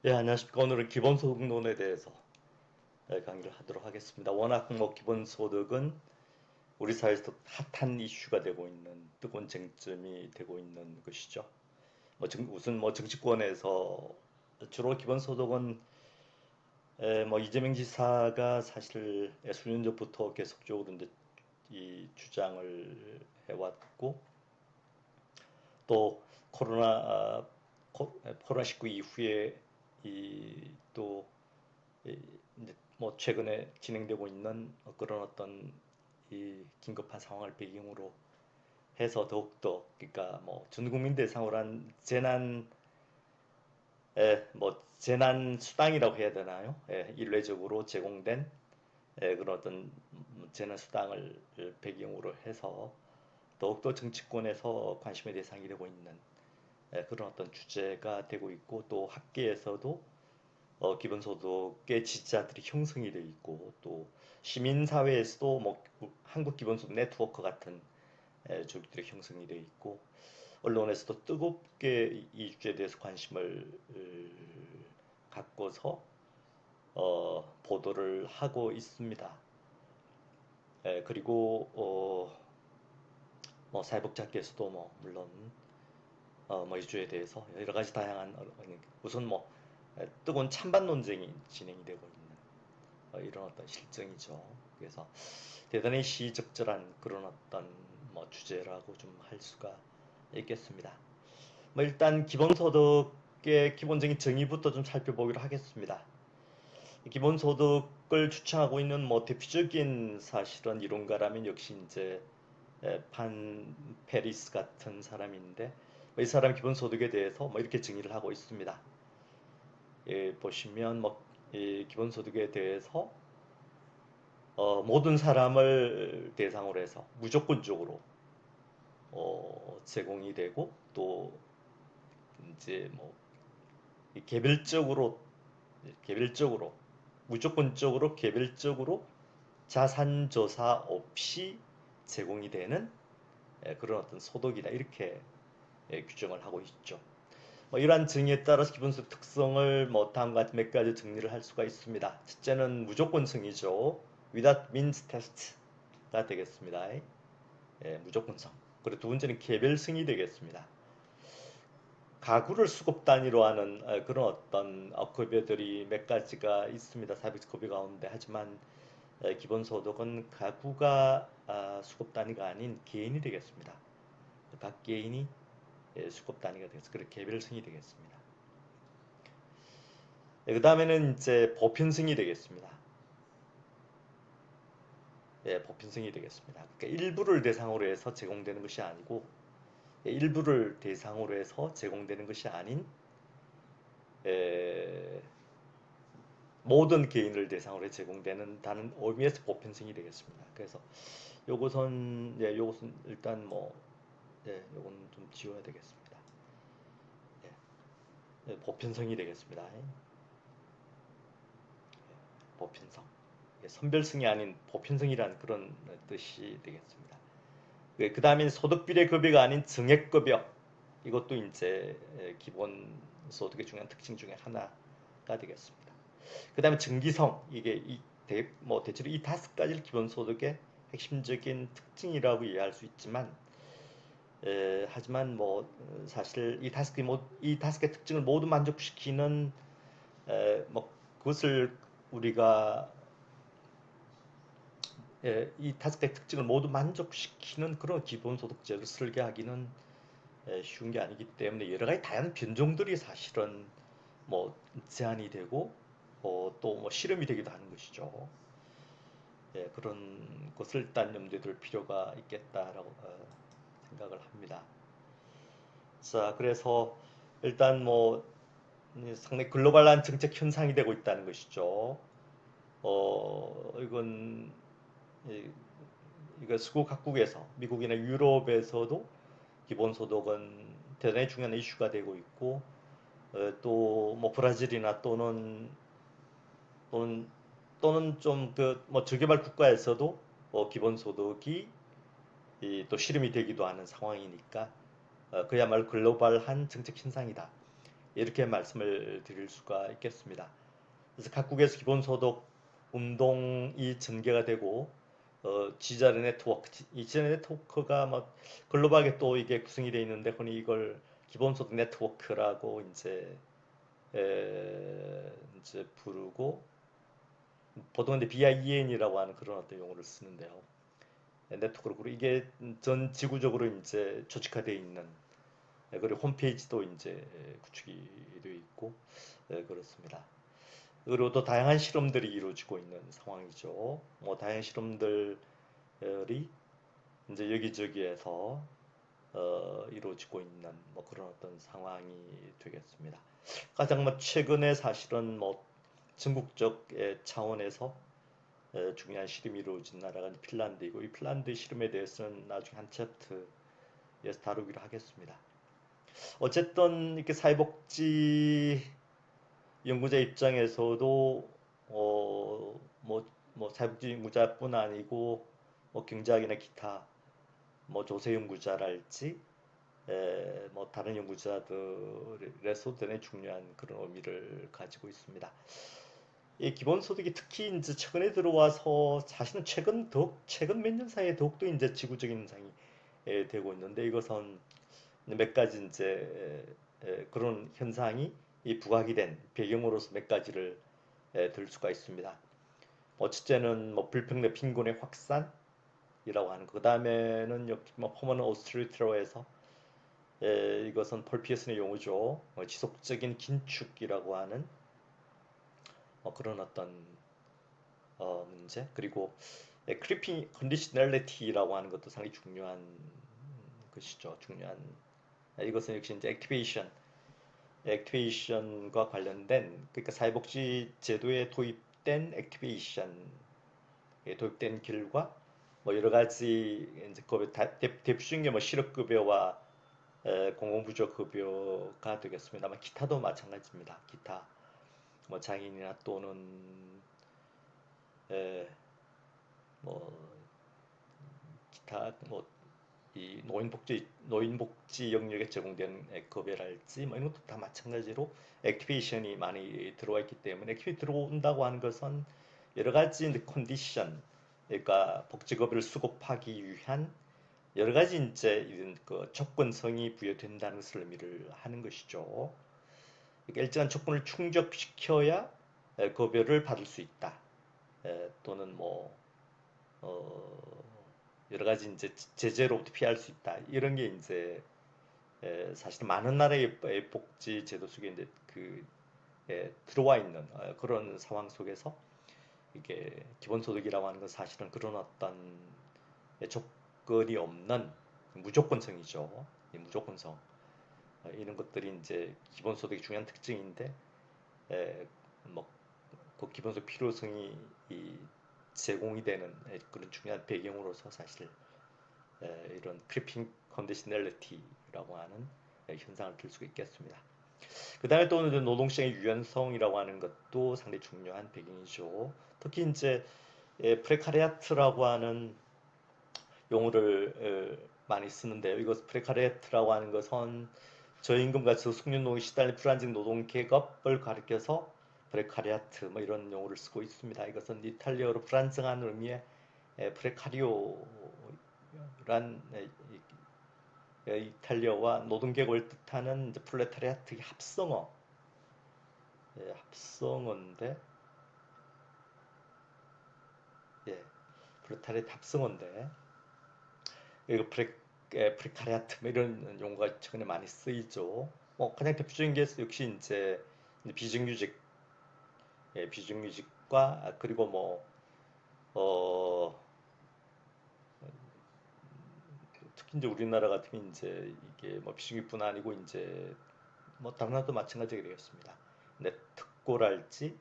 예, 안녕하십니까. 오늘은 기본소득론에 대해서 강의를 하도록 하겠습니다. 워낙 뭐 기본소득은 우리 사회에서 핫한 이슈가 되고 있는 뜨거운 쟁점이 되고 있는 것이죠. 우선 뭐 정치권에서 주로 기본소득은 뭐 이재명 지사가 사실 수년 전부터 계속적으로 이제 이 주장을 해왔고 또 코로나19 이후에 이또 이제 뭐 최근에 진행되고 있는 그런 어떤 이 긴급한 상황을 배경으로 해서 더욱더 그러니까 뭐 전 국민 대상으로 한 재난 수당이라고 해야 되나요? 일례적으로 제공된 그런 어떤 재난 수당을 배경으로 해서 더욱더 정치권에서 관심의 대상이 되고 있는 그런 어떤 주제가 되고 있고 또 학계에서도 기본소득의 지지자들이 형성이 되어 있고 또 시민사회에서도 뭐 한국 기본소득 네트워크 같은 조직들이 형성이 되어 있고 언론에서도 뜨겁게 이 주제에 대해서 관심을 갖고서 보도를 하고 있습니다. 그리고 뭐 사회복지학계에서도 뭐 물론 뭐 이 주제에 대해서 여러 가지 다양한 우선 뭐 뜨거운 찬반 논쟁이 진행이 되고 있는 이런 어떤 실정이죠. 그래서 대단히 시의적절한 그런 어떤 뭐 주제라고 좀 할 수가 있겠습니다. 뭐 일단 기본소득의 기본적인 정의부터 좀 살펴보기로 하겠습니다. 기본소득을 주창하고 있는 뭐 대표적인 사실은 이론가라면 역시 이제 판 페리스 같은 사람인데 이 사람 기본소득에 대해서 뭐 이렇게 정의를 하고 있습니다. 보시면 뭐 기본소득에 대해서 모든 사람을 대상으로 해서 무조건적으로 제공이 되고 또 이제 뭐 개별적으로 개별적으로 무조건적으로 개별적으로 자산 조사 없이 제공이 되는 그런 어떤 소득이다 이렇게 규정을 하고 있죠. 뭐 이러한 정의에 따라서 기본소득 특성을 뭐 다음과 같은 몇 가지 정리를 할 수가 있습니다. 첫째는 무조건성이죠. without means test가 되겠습니다. 무조건성. 그리고 두 번째는 개별성이 되겠습니다. 가구를 수급 단위로 하는 그런 어떤 급여들이 몇 가지가 있습니다. 사회복지 급여 가운데. 하지만 기본소득은 가구가 수급 단위가 아닌 개인이 되겠습니다. 각 개인이 수급 단위가 되겠습니다. 그리고 개별성이 되겠습니다. 그 다음에는 이제 보편성이 되겠습니다. 보편성이 되겠습니다. 그러니까 일부를 대상으로 해서 제공되는 것이 아니고 일부를 대상으로 해서 제공되는 것이 아닌 에, 모든 개인을 대상으로 제공되는 다른 의미에서 보편성이 되겠습니다. 그래서 요것은 일단 뭐 요건 좀 지워야 되겠습니다. 보편성이 되겠습니다. 보편성. 선별성이 아닌 보편성이란 그런 뜻이 되겠습니다. 그 다음에 소득비례 급여가 아닌 정액급여. 이것도 이제 기본 소득의 중요한 특징 중에 하나가 되겠습니다. 그 다음에 정기성. 이게 뭐 대체로 이 다섯 가지를 기본 소득의 핵심적인 특징이라고 이해할 수 있지만 하지만 뭐 사실 이 다섯 개 특징을 모두 만족시키는 뭐 그것을 우리가 이 다섯 개 특징을 모두 만족시키는 그런 기본소득제를 설계하기는 쉬운 게 아니기 때문에 여러 가지 다양한 변종들이 사실은 뭐 제한이 되고 또 뭐 실험이 되기도 하는 것이죠. 그런 것을 일단 염두에 둘 필요가 있겠다라고 생각을 합니다. 자, 그래서 일단 뭐 상당히 글로벌한 정책 현상이 되고 있다는 것이죠. 이건 이거 수국 각국에서 미국이나 유럽에서도 기본소득은 대단히 중요한 이슈가 되고 있고 또 뭐 브라질이나 또는 또는 좀 그 뭐 저개발 국가에서도 기본소득이 또 실험이 되기도 하는 상황이니까 그야말로 글로벌한 정책 현상이다. 이렇게 말씀을 드릴 수가 있겠습니다. 그래서 각국에서 기본소득 운동이 전개가 되고 지자의 네트워크, 이 지자의 네트워크가 뭐 글로벌하게 또 이게 구성이 되어 있는데 흔히 이걸 기본소득 네트워크라고 이제 부르고 보통 이제 BIEN이라고 하는 그런 어떤 용어를 쓰는데요. 네트워크로 이게 전 지구적으로 이제 조직화되어 있는 그리고 홈페이지도 이제 구축이 되어 있고 그렇습니다. 그리고 또 다양한 실험들이 이루어지고 있는 상황이죠. 뭐 다양한 실험들이 이제 여기저기에서 이루어지고 있는 뭐 그런 어떤 상황이 되겠습니다. 가장 뭐 최근에 사실은 뭐 전국적 차원에서 중요한 실험이 이루어진 나라가 핀란드이고 이 핀란드 실험에 대해서는 나중에 한 챕터에서 다루기로 하겠습니다. 어쨌든 이렇게 사회복지 연구자 입장에서도 뭐 사회복지 연구자뿐 아니고 뭐 경제학이나 기타 뭐 조세 연구자랄지 뭐 다른 연구자들에서 되게 중요한 그런 의미를 가지고 있습니다. 이 기본소득이 특히 이제 최근에 들어와서 사실은 최근 몇 년 사이에 더욱더 이제 지구적인 현상이 되고 있는데 이것은 몇 가지 이제 그런 현상이 이 부각이 된 배경으로서 몇 가지를 들 수가 있습니다. 첫째는 뭐 불평등 빈곤의 확산이라고 하는 그 다음에는 여기 뭐 퍼머넌트 오스트리티로 해서 이것은 폴 피어슨의 용어죠. 지속적인 긴축이라고 하는 그런 어떤 문제 그리고 크리핑 컨디셔널리티라고 하는 것도 상당히 중요한 것이죠. 중요한 이것은 역시 이제 액티베이션과 관련된 그러니까 사회복지 제도에 도입된 액티베이션에 도입된 결과 뭐 여러 가지 이제 대표적인 게 뭐 실업급여와 공공부조급여가 되겠습니다만 기타도 마찬가지입니다. 기타 뭐 장애인이나 또는 에, 뭐 기타 뭐 이 노인복지 영역에 제공되는 급여랄지 뭐 이런 것도 다 마찬가지로 액티베이션이 많이 들어와 있기 때문에 액티베이션 들어온다고 하는 것은 여러 가지 컨디션 그러니까 복지급여를 수급하기 위한 여러 가지 이제 이런 그 조건성이 부여된다는 것을 의미를 하는 것이죠. 그러니까 일정한 조건을 충족시켜야 급여를 받을 수 있다. 또는 뭐 어, 여러 가지 이제 제재로부터 피할 수 있다. 이런 게 이제 사실 많은 나라의 복지 제도 속에 이제 들어와 있는 그런 상황 속에서 이게 기본소득이라고 하는 건 사실은 그런 어떤 조건이 없는 무조건성이죠. 이 무조건성 이런 것들이 이제 기본소득의 중요한 특징인데 뭐그 기본소득 필요성이 제공이 되는 그런 중요한 배경으로서 사실 이런 크리핑 컨디셔널리티라고 하는 현상을 들 수가 있겠습니다. 그 다음에 또 노동시장의 유연성이라고 하는 것도 상당히 중요한 배경이죠. 특히 이제 프레카리아트라고 하는 용어를 많이 쓰는데요. 이것 프레카리아트라고 하는 것은 저임금과 저숙련노동에 시달린 불안정 노동 계급을 가리켜서 프레카리아트 뭐 이런 용어를 쓰고 있습니다. 이것은 이탈리아어로 불안정한 의미의 프레카리오란 이탈리아와 노동계급을 뜻하는 이제 프롤레타리아트의 합성어인데 프롤레타리아트 합성어인데 이거 프레카리아트 뭐 이런 용어가 최근에 많이 쓰이죠. 가장 대표적인 게 역시 이제 비정규직, 비정규직과 그리고 어, 특히 이제 우리나라 같은 이제 이게 뭐 비정규직뿐 아니고 이제 뭐 다른 나라도 마찬가지가 되겠습니다. 근데 특고랄지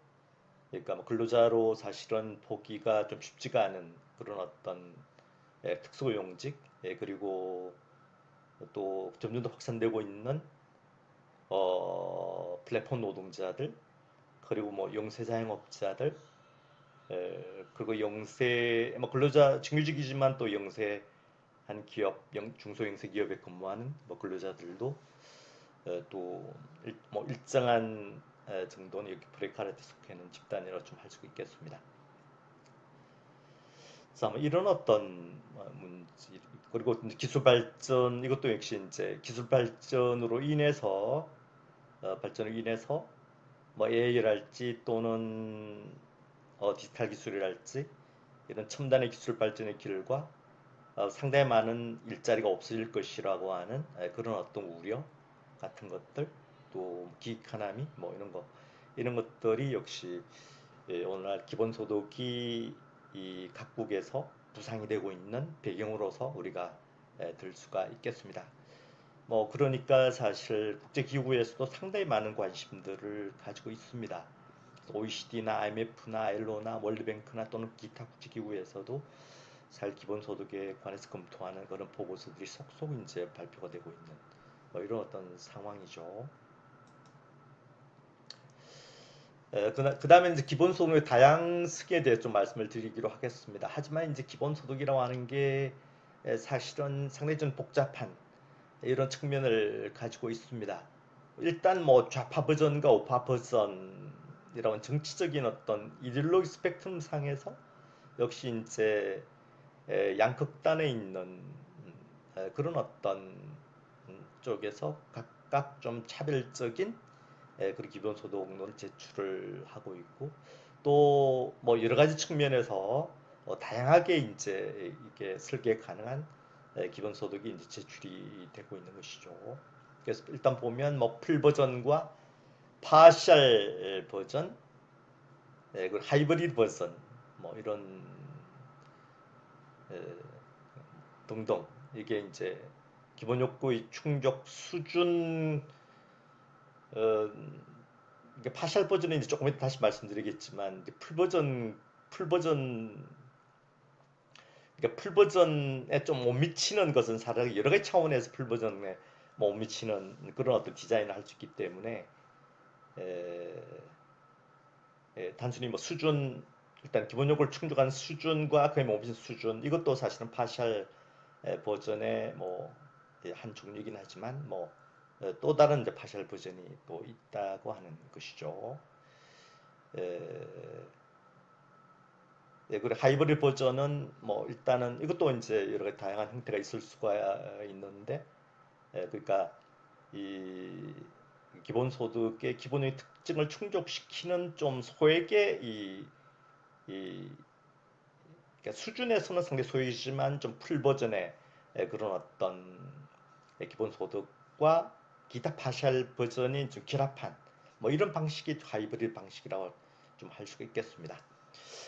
그러니까 뭐 근로자로 사실은 보기가 좀 쉽지가 않은 그런 어떤 특수고용직 그리고 또 점점 더 확산되고 있는 플랫폼 노동자들 그리고 뭐 영세 자영업자들 그리고 영세 뭐 근로자 정규직이지만 또 영세한 기업 중소영세 기업에 근무하는 뭐 근로자들도 뭐 일정한 정도는 이렇게 브레이크아웃에 속해 있는 집단이라고 좀 할 수 있겠습니다. 그래서 이런 어떤 문제, 그리고 기술 발전, 이것도 역시 이제 기술 발전으로 인해서 발전으로 인해서 뭐 AI랄지 또는 디지털 기술이랄지 이런 첨단의 기술 발전의 길과 상당히 많은 일자리가 없어질 것이라고 하는 그런 어떤 우려 같은 것들, 또 기이카나미 뭐 이런 것들이 역시 오늘날 기본소득이 이 각국에서 부상이 되고 있는 배경으로서 우리가 들 수가 있겠습니다. 뭐 그러니까 사실 국제기구에서도 상당히 많은 관심들을 가지고 있습니다. OECD나 IMF나 ILO나 월드뱅크나 또는 기타 국제기구에서도 살 기본소득에 관해서 검토하는 그런 보고서들이 속속 이제 발표가 되고 있는 뭐 이런 어떤 상황이죠. 그 다음에 이제 기본소득의 다양성에 대해 좀 말씀을 드리기로 하겠습니다. 하지만 이제 기본소득이라고 하는 게 사실은 상당히 좀 복잡한 이런 측면을 가지고 있습니다. 일단 뭐 좌파 버전과 우파 버전이라는 정치적인 어떤 이데올로기 스펙트럼 상에서 역시 이제 양극단에 있는 그런 어떤 쪽에서 각각 좀 차별적인 그런 기본소득론을 제출을 하고 있고 또 뭐 여러 가지 측면에서 다양하게 이제 이게 설계 가능한 기본소득이 이제 제출이 되고 있는 것이죠. 그래서 일단 보면 뭐 풀 버전과 파셜 버전, 그리고 하이브리드 버전, 뭐 이런 에, 등등 이게 이제 기본 욕구의 충족 수준 어, 이게 파셜 버전은 이제 조금 이따 다시 말씀드리겠지만 이제 풀 버전 그러니까 풀 버전에 좀 못 미치는 것은 사실 여러 가지 차원에서 풀 버전에 못 미치는 그런 어떤 디자인을 할 수 있기 때문에 에, 단순히 뭐 수준 일단 기본 요구를 충족하는 수준과 그에 못 미치는 수준 이것도 사실은 파셜 버전의 뭐 한 종류이긴 하지만 뭐 또 다른 이제 파셜 버전이 또 있다고 하는 것이죠. 에, 그리고 하이브리드 버전은 뭐 일단은 이것도 이제 여러 가지 다양한 형태가 있을 수가 있는데 그러니까 이 기본소득의 기본의 특징을 충족시키는 좀 소액의 이 그러니까 수준에서는 상당히 소액이지만 좀 풀 버전의 그런 어떤 기본소득과 기타 파셜 버전이 좀 결합한 뭐 이런 방식이 하이브리드 방식이라고 좀 할 수가 있겠습니다.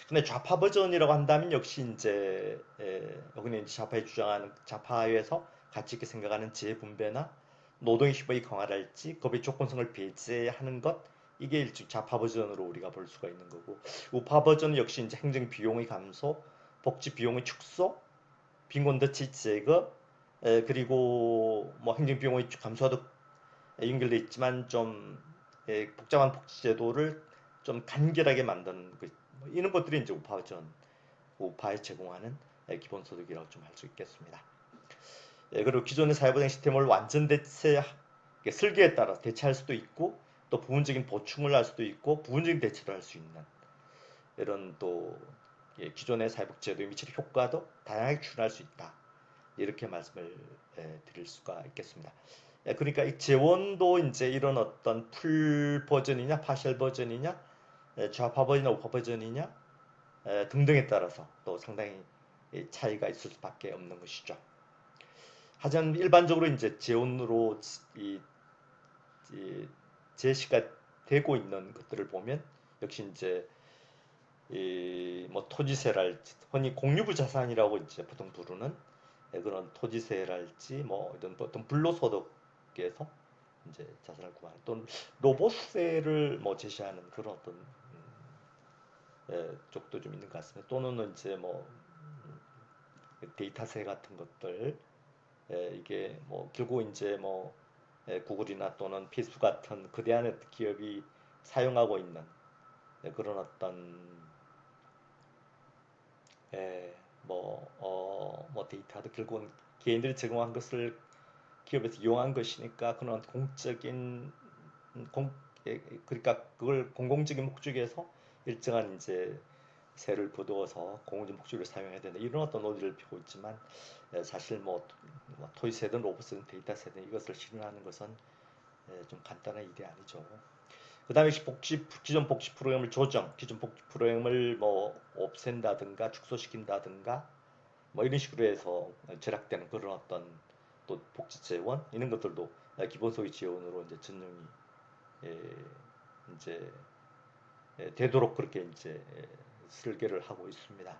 근데 좌파 버전이라고 한다면 역시 이제 여기는 이제 좌파에 주장하는 좌파에서 가치 있게 생각하는 재분배나 노동의 힘의 강화랄지 급의 조건성을 배제하는 것 이게 일종 좌파 버전으로 우리가 볼 수가 있는 거고 우파 버전은 역시 이제 행정 비용의 감소, 복지 비용의 축소, 빈곤대치 제거 그리고 뭐 행정 비용의 감소와도 연결돼 있지만 좀 복잡한 복지 제도를 좀 간결하게 만드는 뭐 이런 것들이 이제 우파에 제공하는 기본소득이라고 좀 할 수 있겠습니다. 그리고 기존의 사회보장 시스템을 완전 대체 설계에 따라 대체할 수도 있고 또 부분적인 보충을 할 수도 있고 부분적인 대체를 할 수 있는 이런 또 기존의 사회복지제도의 미치는 효과도 다양하게 추진할 수 있다. 이렇게 말씀을 드릴 수가 있겠습니다. 그러니까 이 재원도 이제 이런 어떤 풀 버전이냐 파셜 버전이냐 좌파 버전이냐 우파 버전이냐 등등에 따라서 또 상당히 차이가 있을 수밖에 없는 것이죠. 하지만 일반적으로 이제 재원으로 이 제시가 되고 있는 것들을 보면 역시 이제 이뭐 토지세랄지 흔히 공유부 자산이라고 이제 보통 부르는 그런 토지세랄지 뭐 이런 어떤 불로소득에서 이제 자산을 구하는 또는 로봇세를 뭐 제시하는 그런 어떤 쪽도 좀 있는 것 같습니다. 또는 이제 뭐 데이터세 같은 것들 이게 뭐 결국 이제 뭐 구글이나 또는 페이스북 같은 거대한 기업이 사용하고 있는 그런 어떤 뭐 데이터도 결국은 개인들이 제공한 것을 기업에서 이용한 것이니까 그런 공적인 그러니까 그걸 공공적인 목적에서 일정한 이제 세를 거두어서 공공적 목적으로 사용해야 된다 이런 어떤 논리를 펴고 있지만 사실 뭐 토지세든 로봇세든 데이터세든 이것을 실현하는 것은 좀 간단한 일이 아니죠. 그 다음에 기존 복지 프로그램을 기존 복지 프로그램을 뭐 없앤다든가 축소시킨다든가 뭐 이런 식으로 해서 절약되는 그런 어떤 또 복지 재원 이런 것들도 기본소득 지원으로 이제 전용이 예, 이제 되도록 그렇게 이제 설계를 하고 있습니다.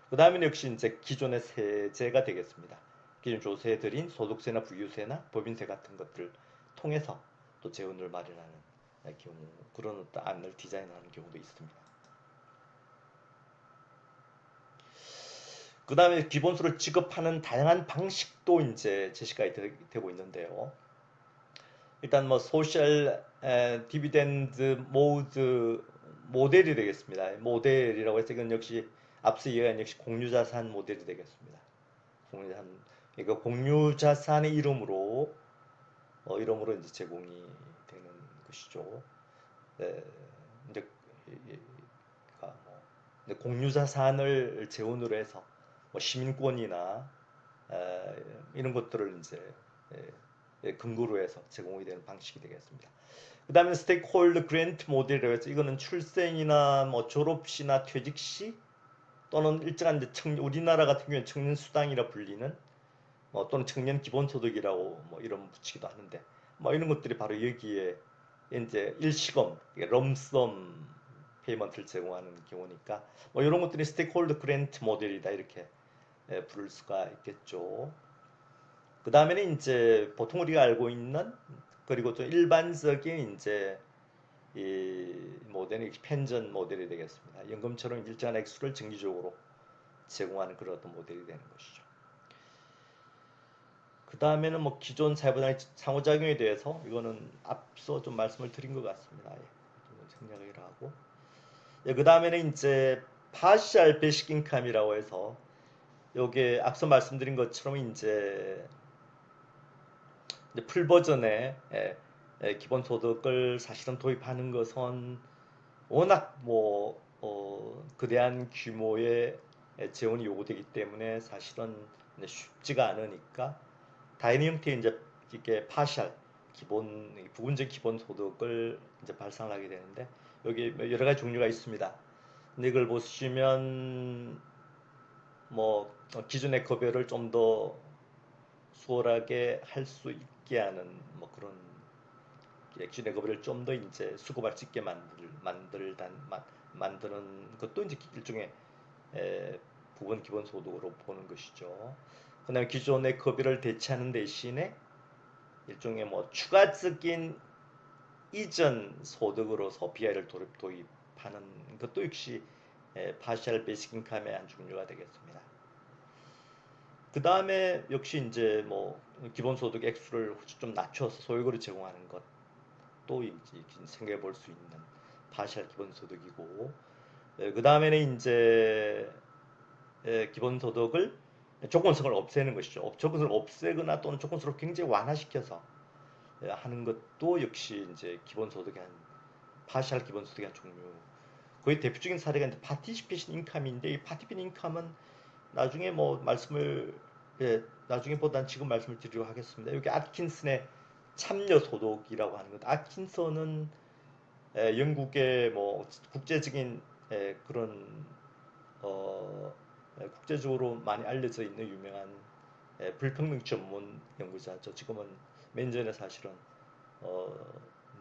그 다음에는 역시 이제 기존의 세제가 되겠습니다. 기존 조세들인 소득세나 부유세나 법인세 같은 것들 통해서 또 재원을 마련하는 경우 그런 어떤 안을 디자인하는 경우도 있습니다. 그 다음에 기본소를 지급하는 다양한 방식도 이제 제시가 되고 있는데요. 일단 뭐 소셜 디비덴드 모드 모델이 되겠습니다. 모델이라고 해서 이건 역시 앞서 얘기한 역시 공유자산 모델이 되겠습니다. 공유자산 그러니까 공유자산의 이름으로 이제 제공이 되는 것이죠. 네, 이제 공유자산을 재원으로 해서 뭐 시민권이나 이런 것들을 이제 근거로 해서 제공이 되는 방식이 되겠습니다. 그 다음에 스테이크홀더 그랜트 모델이라고 해서 이거는 출생이나 뭐 졸업시나 퇴직시 또는 일정한 이제 우리나라 같은 경우에 청년 수당이라 불리는 또는 청년 기본소득이라고 뭐 이름 붙이기도 하는데 뭐 이런 것들이 바로 여기에 이제 일시금 럼썸 페이먼트를 제공하는 경우니까 뭐 이런 것들이 스테이크홀더 그랜트 모델이다 이렇게 부를 수가 있겠죠. 그 다음에는 이제 보통 우리가 알고 있는 그리고 좀 일반적인 이제 이 모델이 펜전 모델이 되겠습니다. 연금처럼 일정한 액수를 정기적으로 제공하는 그런 어떤 모델이 되는 것이죠. 그 다음에는 뭐 기존 사회보장의 상호작용에 대해서 이거는 앞서 좀 말씀을 드린 것 같습니다. 생략을 하고 그 다음에는 이제 파셜 베이식 인컴이라고 해서 요게 앞서 말씀드린 것처럼 이제 풀 버전의 기본소득을 사실은 도입하는 것은 워낙 거대한 규모의 재원이 요구되기 때문에 사실은 쉽지가 않으니까 다른 형태의 이제 이게 파셜 부분적 기본소득을 이제 발상하게 되는데 여기 여러 가지 종류가 있습니다. 근데 이걸 보시면 뭐 기존의 급여를 좀 더 수월하게 할 수 있게 하는 뭐 그런 기존의 급여를 좀 더 이제 수급할 수 있게 만드는 것도 이제 일종의 부분 기본소득으로 보는 것이죠. 그다음에 기존의 급여를 대체하는 대신에 일종의 뭐 추가적인 이전 소득으로서 BI를 도입하는 것도 역시 파셜 베이식 인컴의 한 종류가 되겠습니다. 그 다음에 역시 이제 뭐 기본소득 액수를 좀 낮춰서 소액으로 제공하는 것도 생각해 볼 수 있는 파셜 기본소득이고 그 다음에는 이제 기본소득을 조건성을 없애는 것이죠. 조건성을 없애거나 또는 조건성을 굉장히 완화시켜서 하는 것도 역시 이제 기본소득의 한 파셜 기본소득의 한 종류. 거의 대표적인 사례가 이제 파티시페이션 인컴인데 이 파티피션 인컴은 나중에 뭐 말씀을 나중에 보단 지금 말씀을 드리려고 하겠습니다. 여기 아킨슨의 참여 소득이라고 하는 것. 아킨슨은 영국의 뭐 국제적인 그런 국제적으로 많이 알려져 있는 유명한 불평등 전문 연구자죠. 지금은 맨전에 사실은 어,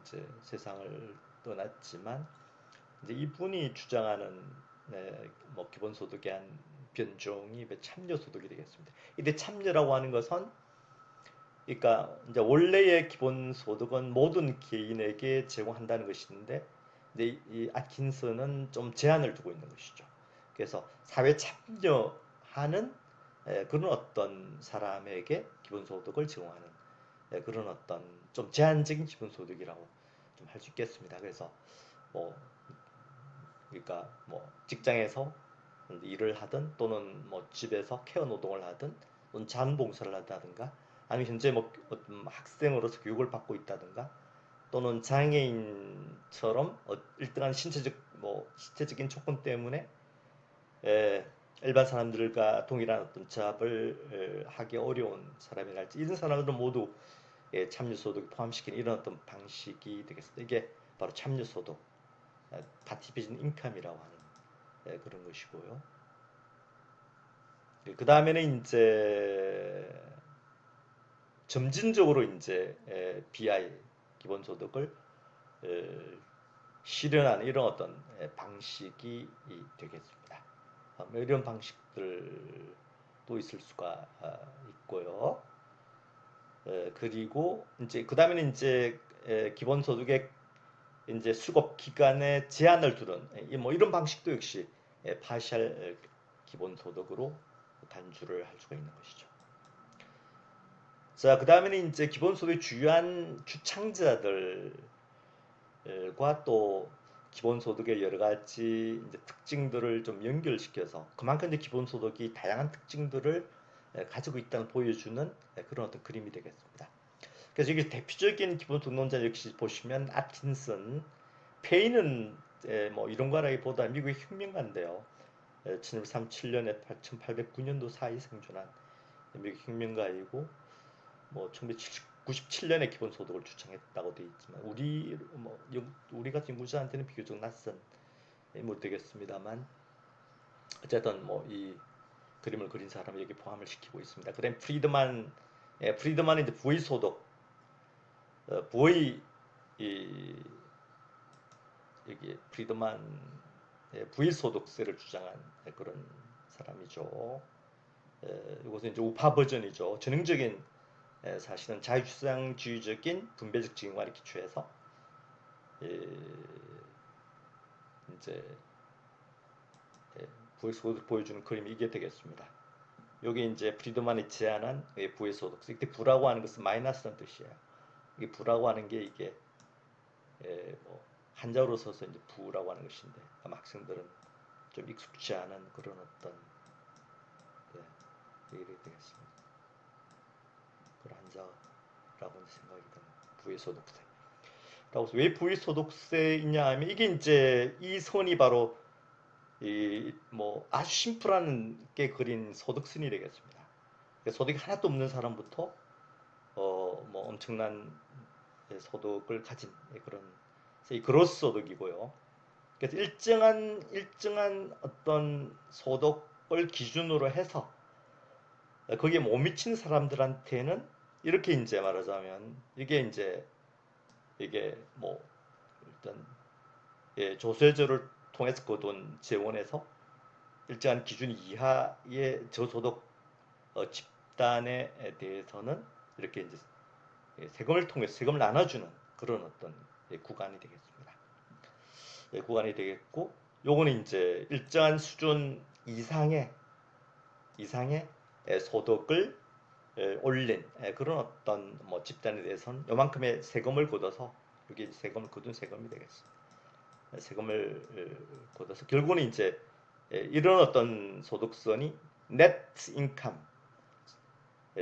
이제 세상을 떠났지만 이제 이분이 주장하는 뭐 기본소득의 한 변종이 참여소득이 되겠습니다. 이때 참여라고 하는 것은 그러니까 이제 원래의 기본소득은 모든 개인에게 제공한다는 것인데 근데 이 아킨슨은 좀 제한을 두고 있는 것이죠. 그래서 사회 참여하는 그런 어떤 사람에게 기본소득을 제공하는 그런 어떤 좀 제한적인 기본소득이라고 좀 할 수 있겠습니다. 그래서 뭐 그러니까 뭐 직장에서 일을 하든 또는 뭐 집에서 케어 노동을 하든 또는 자원봉사를 한다든가 아니면 현재 뭐 어떤 학생으로서 교육을 받고 있다든가 또는 장애인처럼 일정한 신체적인 조건 때문에 에, 일반 사람들과 동일한 어떤 잡을 하기 어려운 사람이랄지 이런 사람들은 모두 참여소득 포함시키는 이런 어떤 방식이 되겠습니다. 이게 바로 참여소득, 파티비전 인컴이라고 하는 그런 것이고요. 그 다음에는 이제 점진적으로 이제 BI 기본소득을 실현하는 이런 어떤 방식이 되겠습니다. 이런 방식들도 있을 수가 있고요. 그리고 이제 그 다음에는 이제 기본소득의 이제 수급 기간에 제한을 두는 뭐 이런 방식도 역시 파셜 기본소득으로 단주를 할 수가 있는 것이죠. 자, 그 다음에는 이제 기본소득의 주요한 주창자들과 또 기본소득의 여러 가지 이제 특징들을 좀 연결시켜서 그만큼 이제 기본소득이 다양한 특징들을 가지고 있다는 보여주는 그런 어떤 그림이 되겠습니다. 그래서 여기 대표적인 기본소득 논자 역시 보시면 아킨슨, 페이는 뭐 이론가라기보다 미국의 혁명가인데요. 1937년에 1809년도 사이 생존한 미국 혁명가이고 뭐 1997년에 기본소득을 주창했다고 되어 있지만 우리 같은 연구자한테는 비교적 낯선 인물 되겠습니다만 어쨌든 뭐 이 그림을 그린 사람을 여기 포함을 시키고 있습니다. 그다음 프리드만은 이제 부의 소득, 부의 여기 프리드만 부의 소득세를 주장한 그런 사람이죠. 이것은 이제 우파 버전이죠. 전형적인 사실은 자유주장주의적인 분배적 증여관에 기초해서 이제 부의 소득을 보여주는 그림이 이게 되겠습니다. 여기 이제 프리드만이 제안한 부의 소득세. 이때 부라고 하는 것은 마이너스라는 뜻이에요. 이게 부라고 하는 게 이게 뭐 한자로 써서 이제 부라고 하는 것인데 아마 학생들은 좀 익숙치 않은 그런 어떤 얘기 되겠습니다. 그런 한자라고 생각이 드는 부의 소득세. 라고 왜 부의 소득세이냐 하면 이게 이제 이 선이 바로 이 뭐 아주 심플한 게 그린 소득선이 되겠습니다. 소득이 하나도 없는 사람부터 뭐 엄청난 소득을 가진 그런 그로스 소득이고요. 그래서 일정한 어떤 소득을 기준으로 해서 거기에 못 미친 사람들한테는 이렇게 이제 말하자면 이게 뭐 일단 조세제를 통해서 그 돈 재원에서 일정한 기준 이하의 저소득 집단에 대해서는 이렇게 이제 세금을 통해서 세금을 나눠주는 그런 어떤 구간이 되겠습니다. 구간이 되겠고, 요거는 이제 일정한 수준 이상의 소득을 올린 그런 어떤 뭐 집단에 대해서는 요만큼의 세금을 걷어서 여기 세금을 거둔 세금이 되겠습니다. 세금을 걷어서 결국은 이제 이런 어떤 소득선이 net income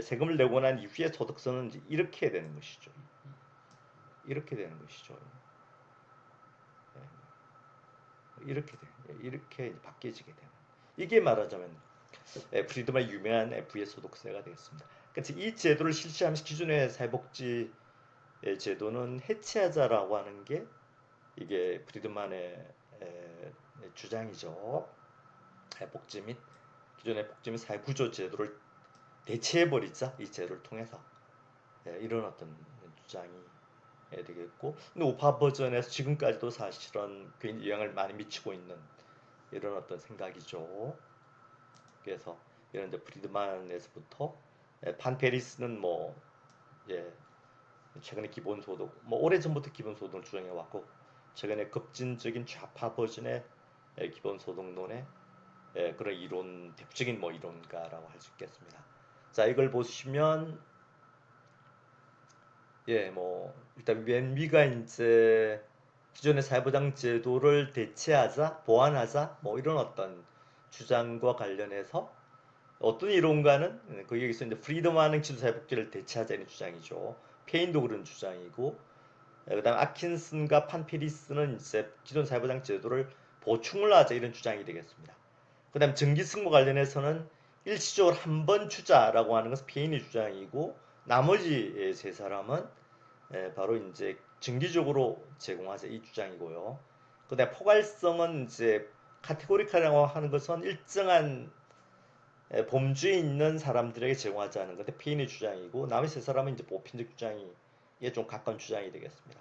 세금을 내고 난 이후에 소득선은 이제 이렇게 되는 것이죠. 이렇게 되는 것이죠. 이렇게 바뀌어지게 되는. 이게 말하자면 프리드만의 유명한 F의 소득세가 되겠습니다. 그래서 이 제도를 실시하면서 기존의 사회복지 제도는 해체하자라고 하는 게 이게 프리드만의 주장이죠. 복지 및 기존의 복지 및 사회구조 제도를 대체해버리자 이 제도를 통해서 이런 어떤 주장이 되겠고, 근데 우파 버전에서 지금까지도 사실은 굉장히 영향을 많이 미치고 있는 이런 어떤 생각이죠. 그래서 이런 이제 프리드만에서부터 판페리스는 뭐 최근에 기본소득 뭐 오래전부터 기본소득을 주장해 왔고 최근에 급진적인 좌파 버전의 기본소득론의 그런 이론 대표적인 뭐 이론가라고 할 수 있겠습니다. 자, 이걸 보시면 뭐 일단 맨 위가 이제 기존의 사회보장 제도를 대체하자, 보완하자 뭐 이런 어떤 주장과 관련해서 어떤 이론가는 거기에서 이제 프리드만은 기존사회복지를 대체하자는 주장이죠. 페인도 그런 주장이고, 그다음 아킨슨과 판피리스는 이제 기존사회보장 제도를 보충을 하자 이런 주장이 되겠습니다. 그다음 정기승무 관련해서는 일시적으로 한 번 주자라고 하는 것은 페인의 주장이고, 나머지 세 사람은 바로 이제 정기적으로 제공하자 이 주장이고요. 그다음 포괄성은 이제 카테고리카라고 하는 것은 일정한 범주에 있는 사람들에게 제공하자는 건데 페인의 주장이고, 나머지 세 사람은 이제 보편적 주장이 좀 가까운 주장이 되겠습니다.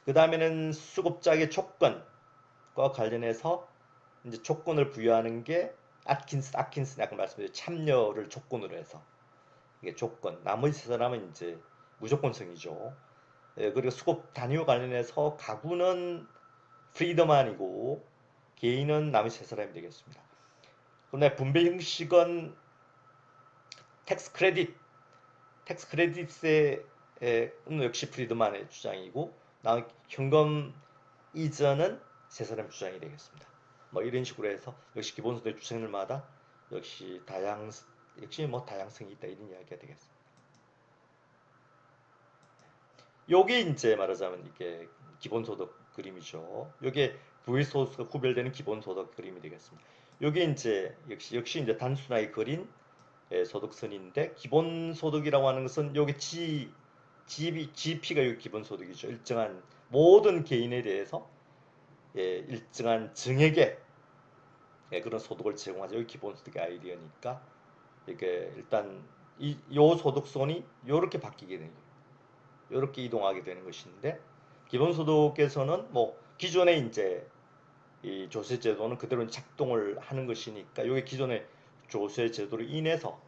그 다음에는 수급자의 조건과 관련해서 이제 조건을 부여하는 게 아킨슨 아까 말씀드린 참여를 조건으로 해서 이게 조건. 나머지 세 사람은 이제 무조건성이죠. 그리고 수급 단위와 관련해서 가구는 프리더만이고 개인은 나머지 세 사람이 되겠습니다. 그런데 분배 형식은 텍스 크레딧, 텍스 크레딧의 역시 프리드만의 주장이고, 다음 현금 이전은 세 사람 주장이 되겠습니다. 뭐 이런 식으로 해서 역시 기본소득 주장들마다 역시 다양성이 있다 이런 이야기가 되겠습니다. 요게 이제 말하자면 이게 기본소득 그림이죠. 요게 부의소득과 구별되는 기본소득 그림이 되겠습니다. 요게 이제 역시 이제 단순하게 그린 소득선인데, 기본소득이라고 하는 것은 요게 GP가 요 기본소득이죠. 일정한 모든 개인에 대해서 일정한 증액의 그런 소득을 제공하죠. 여기 기본소득의 아이디어니까 이게 일단 요 소득선이 요렇게 바뀌게 되는 거예요. 요렇게 이동하게 되는 것인데, 기본소득에서는 뭐 기존의 이제 이 조세제도는 그대로 작동을 하는 것이니까 요게 기존의 조세제도로 인해서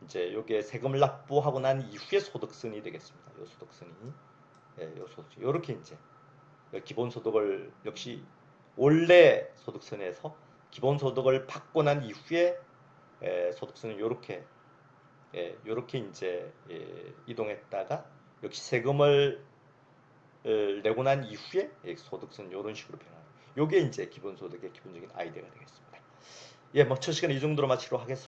이제 요게 세금을 납부하고 난 이후의 소득선이 되겠습니다. 요 소득선이 요 소득 요렇게 이제 기본소득을 역시 원래 소득선에서 기본소득을 받고 난 이후에 소득선은 요렇게 이제 이동했다가 역시 세금을 내고 난 이후에 소득선 이런 식으로 변하는. 요게 이제 기본소득의 기본적인 아이디어가 되겠습니다. 뭐 첫 시간 이 정도로 마치도록 하겠습니다.